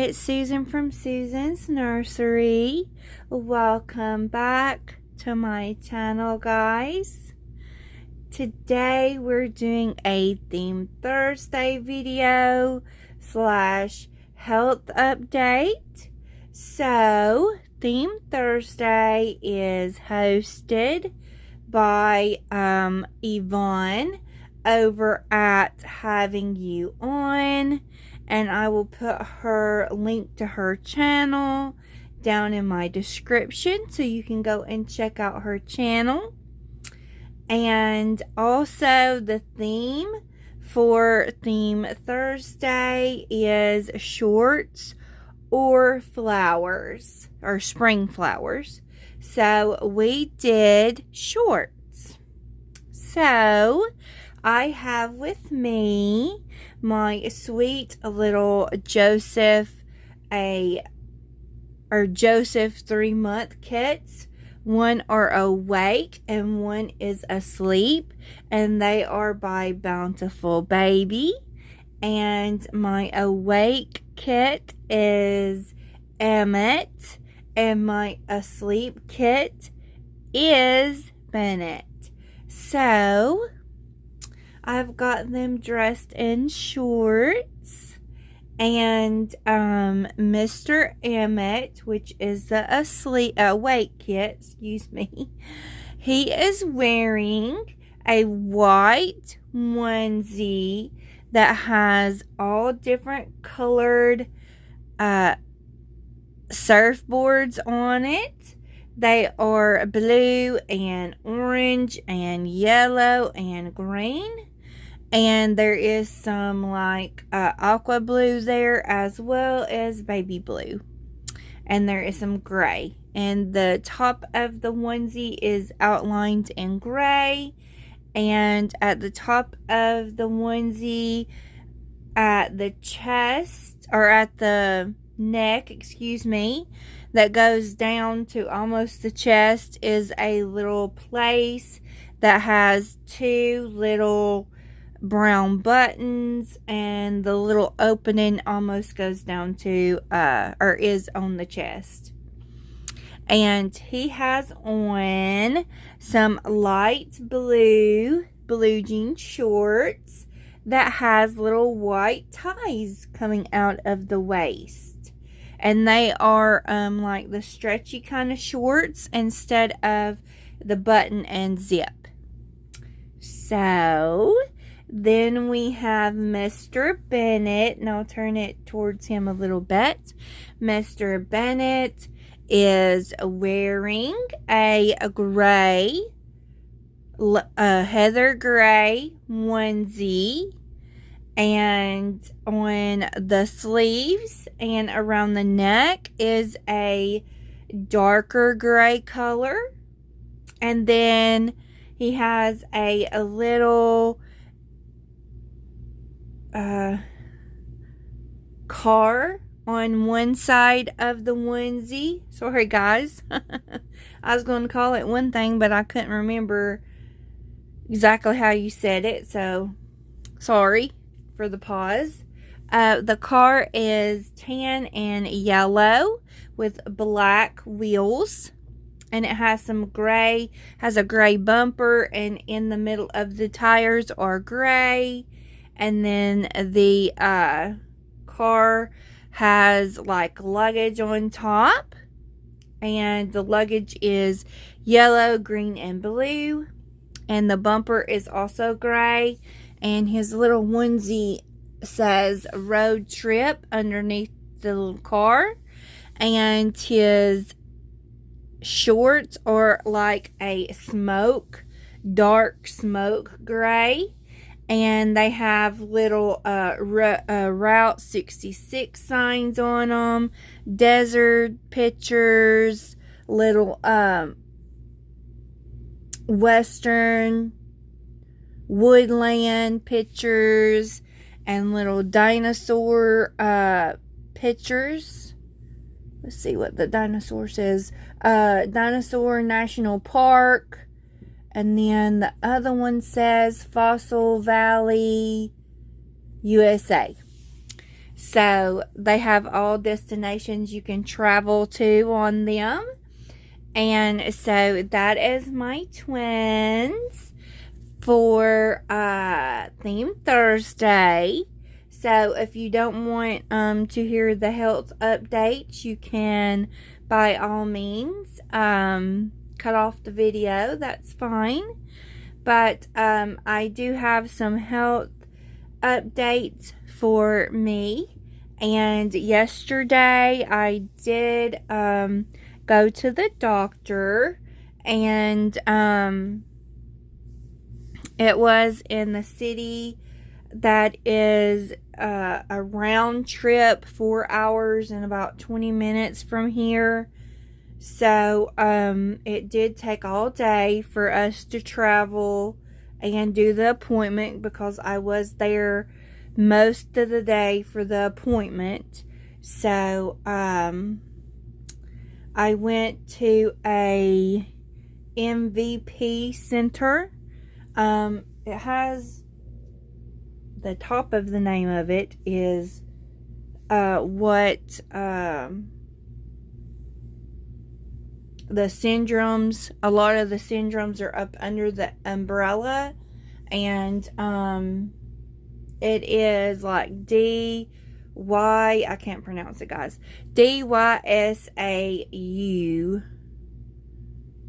It's Susan from Susan's Nursery. Welcome back to my channel, guys. Today we're doing a Theme Thursday video / health update. So, Theme Thursday is hosted by Yvonne over at Having You On. And I will put her link to her channel down in my description so you can go and check out her channel. And also the theme for Theme Thursday is shorts or flowers or spring flowers. So we did shorts. So I have with me my sweet little Joseph 3-month kits. One are awake and one is asleep, and they are by Bountiful Baby. And my awake kit is Emmett, and my asleep kit is Bennett. So I've got them dressed in shorts, and Mr. Emmett, which is the awake kit, he is wearing a white onesie that has all different colored surfboards on it. They are blue and orange and yellow and green. And there is some like aqua blue there as well as baby blue. And there is some gray. And the top of the onesie is outlined in gray. And at the top of the onesie, at the chest, or at the neck, that goes down to almost the chest is a little place that has two little brown buttons, and the little opening almost goes down to or is on the chest. And he has on some light blue jean shorts that has little white ties coming out of the waist, and they are like the stretchy kind of shorts instead of the button and zip. So then we have Mr. Bennett, and I'll turn it towards him a little bit. Mr. Bennett is wearing a gray, heather gray onesie, and on the sleeves and around the neck is a darker gray color. And then he has a little car on one side of the onesie. Sorry, guys. I was going to call it one thing, but I couldn't remember exactly how you said it, so sorry for the pause. The car is tan and yellow with black wheels, and it has a gray bumper, and in the middle of the tires are gray. And then the car has like luggage on top, and the luggage is yellow, green, and blue, and the bumper is also gray. And his little onesie says road trip underneath the little car, and his shorts are like a dark smoke gray. And they have little Route 66 signs on them, desert pictures, little western woodland pictures, and little dinosaur pictures. Let's see what the dinosaur says. Dinosaur National Park. And then the other one says Fossil Valley, USA. So they have all destinations you can travel to on them. And so that is my twins for Theme Thursday. So if you don't want to hear the health updates, you can by all means cut off the video. That's fine. But I do have some health updates for me. And yesterday I did go to the doctor, and it was in the city that is a round trip, 4 hours and about 20 minutes from here. So it did take all day for us to travel and do the appointment, because I was there most of the day for the appointment. So I went to a MVP center. It has, the top of the name of it is what the syndromes, a lot of the syndromes are up under the umbrella, and it is like I can't pronounce it, guys. DYSAU.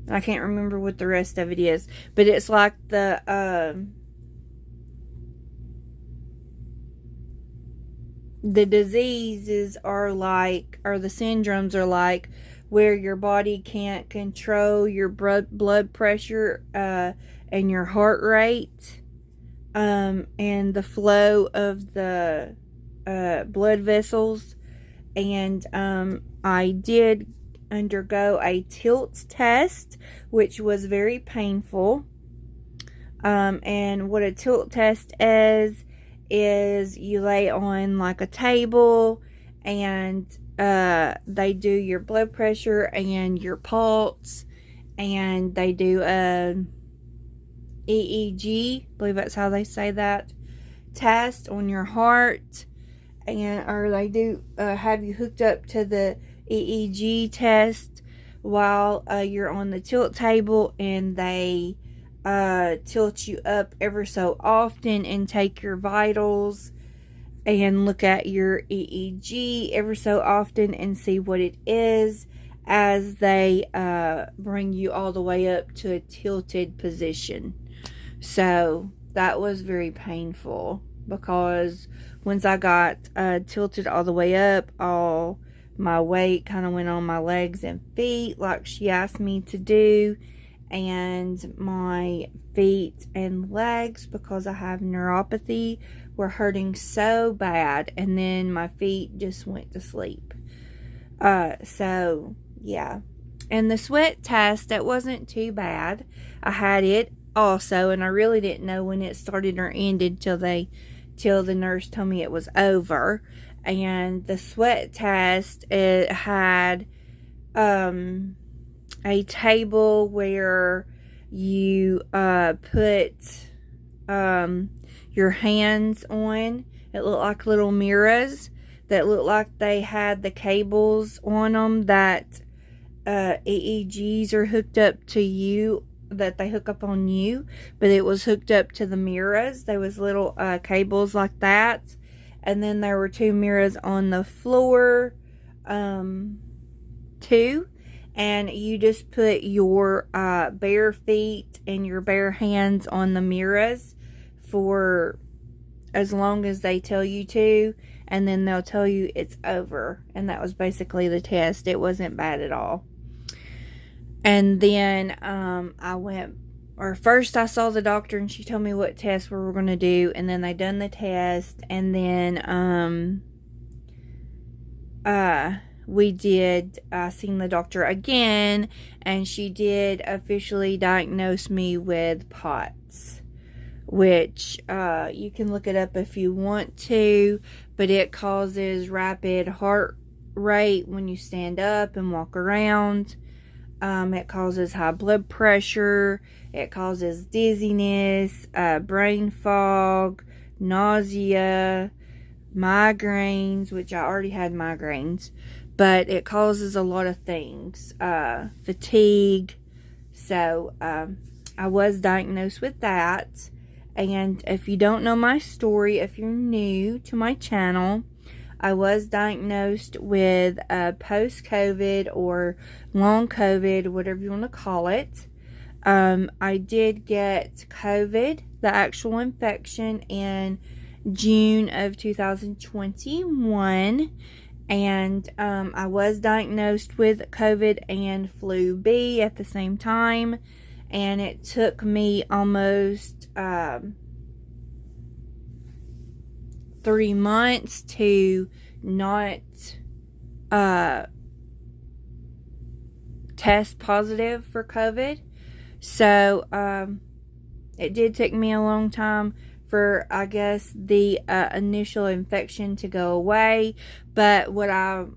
I can't remember what the rest of it is, but it's like the diseases are like, or the syndromes are like, where your body can't control your blood pressure and your heart rate and the flow of the blood vessels. And I did undergo a tilt test, which was very painful. And what a tilt test is you lay on like a table, and they do your blood pressure and your pulse, and they do a EEG, I believe that's how they say that, test on your heart, and or they do have you hooked up to the EEG test while you're on the tilt table, and they tilt you up ever so often and take your vitals and look at your EEG ever so often and see what it is, as they bring you all the way up to a tilted position. So that was very painful, because once I got tilted all the way up, all my weight kind of went on my legs and feet like she asked me to do, and my feet and legs, because I have neuropathy, were hurting so bad, and then my feet just went to sleep. So yeah. And the sweat test, that wasn't too bad. I had it also, and I really didn't know when it started or ended till the nurse told me it was over. And the sweat test, it had a table where you put your hands on. It looked like little mirrors that looked like they had the cables on them that EEGs are hooked up to you, that they hook up on you, but it was hooked up to the mirrors. There was little cables like that, and then there were 2 mirrors on the floor too, and you just put your bare feet and your bare hands on the mirrors for as long as they tell you to, and then they'll tell you it's over. And that was basically the test. It wasn't bad at all. And then first I saw the doctor, and she told me what test we were going to do, and then they done the test, and then we did seen the doctor again, and she did officially diagnose me with POTS, which you can look it up if you want to, but it causes rapid heart rate when you stand up and walk around. It causes high blood pressure. It causes dizziness, brain fog, nausea, migraines, which I already had migraines, but it causes a lot of things, fatigue. So I was diagnosed with that. And if you don't know my story, if you're new to my channel, I was diagnosed with post-COVID or long COVID, whatever you want to call it. I did get COVID, the actual infection, in June of 2021. And I was diagnosed with COVID and flu B at the same time. And it took me almost 3 months to not test positive for COVID. So it did take me a long time for, I guess, the initial infection to go away. But what I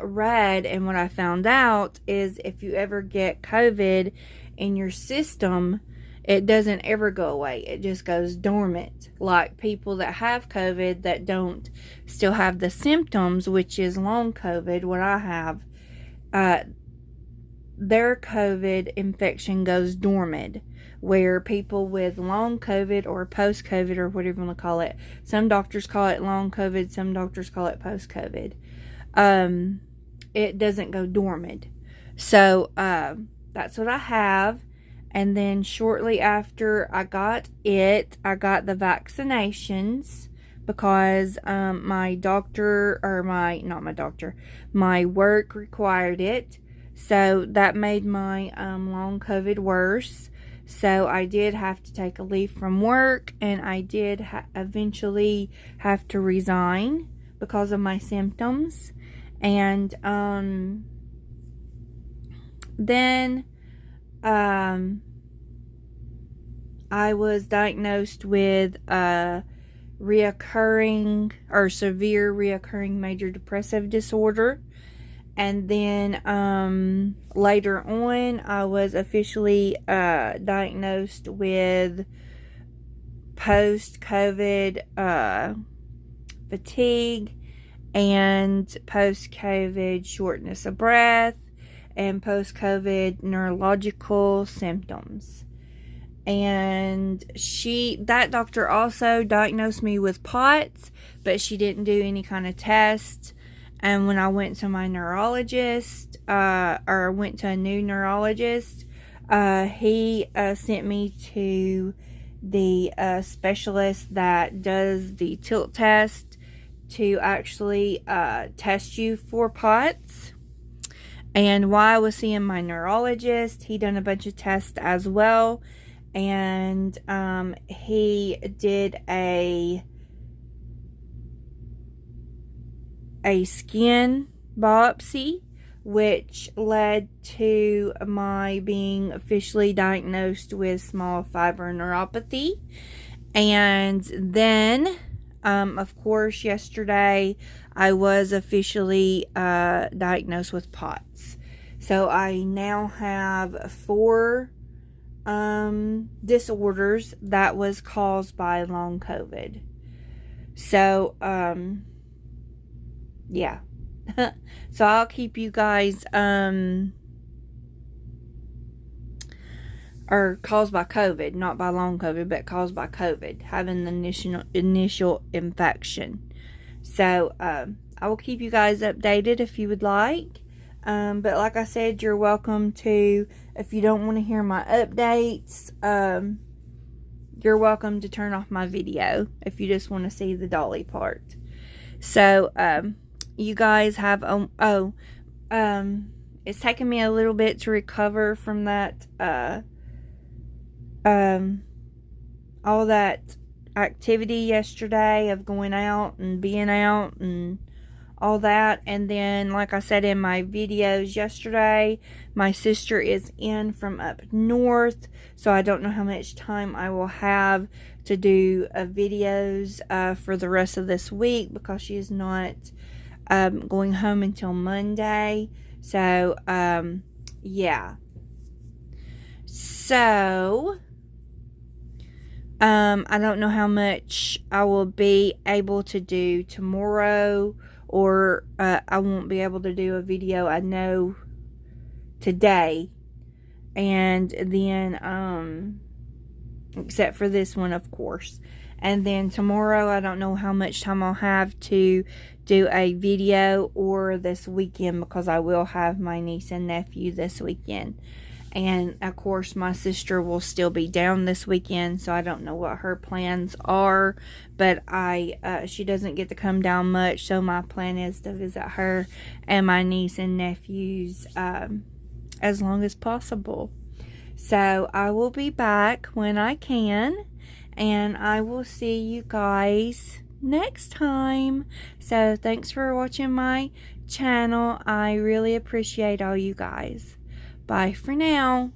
read and what I found out is if you ever get COVID in your system, it doesn't ever go away. It just goes dormant. Like people that have COVID that don't still have the symptoms, which is long COVID, what I have, their COVID infection goes dormant. Where people with long COVID or post-COVID or whatever you want to call it, some doctors call it long COVID, some doctors call it post-COVID, it doesn't go dormant. So that's what I have. And then shortly after I got it, I got the vaccinations because my doctor, or my work required it. So that made my long COVID worse. So I did have to take a leave from work, and I did eventually have to resign because of my symptoms. And then I was diagnosed with reoccurring or severe reoccurring major depressive disorder. And then later on, I was officially diagnosed with post-COVID fatigue and post-COVID shortness of breath and post-COVID neurological symptoms. And that doctor also diagnosed me with POTS, but she didn't do any kind of test. And when I went to my neurologist, or went to a new neurologist, he sent me to the specialist that does the tilt test to actually test you for POTS. And while I was seeing my neurologist, he done a bunch of tests as well. And he did a skin biopsy, which led to my being officially diagnosed with small fiber neuropathy. And then, of course, yesterday I was officially diagnosed with POTS. So I now have 4 disorders that was caused by long COVID. So, yeah. So I'll keep you guys, or caused by COVID, not by long COVID, but caused by COVID, having the initial infection. So, I will keep you guys updated if you would like. But like I said, you're welcome to, if you don't want to hear my updates, you're welcome to turn off my video if you just want to see the dolly part. So, you guys have, it's taken me a little bit to recover from that, all that activity yesterday of going out and being out and all that. And then, like I said in my videos yesterday, my sister is in from up north, so I don't know how much time I will have to do videos for the rest of this week, because she is not going home until Monday. So yeah. So I don't know how much I will be able to do tomorrow, or I won't be able to do a video, I know, today. And then, except for this one, of course. And then tomorrow, I don't know how much time I'll have to do a video, or this weekend, because I will have my niece and nephew this weekend. And of course, my sister will still be down this weekend, so I don't know what her plans are. But she doesn't get to come down much, so my plan is to visit her and my niece and nephews as long as possible. So I will be back when I can, and I will see you guys next time. So thanks for watching my channel. I really appreciate all you guys. Bye for now.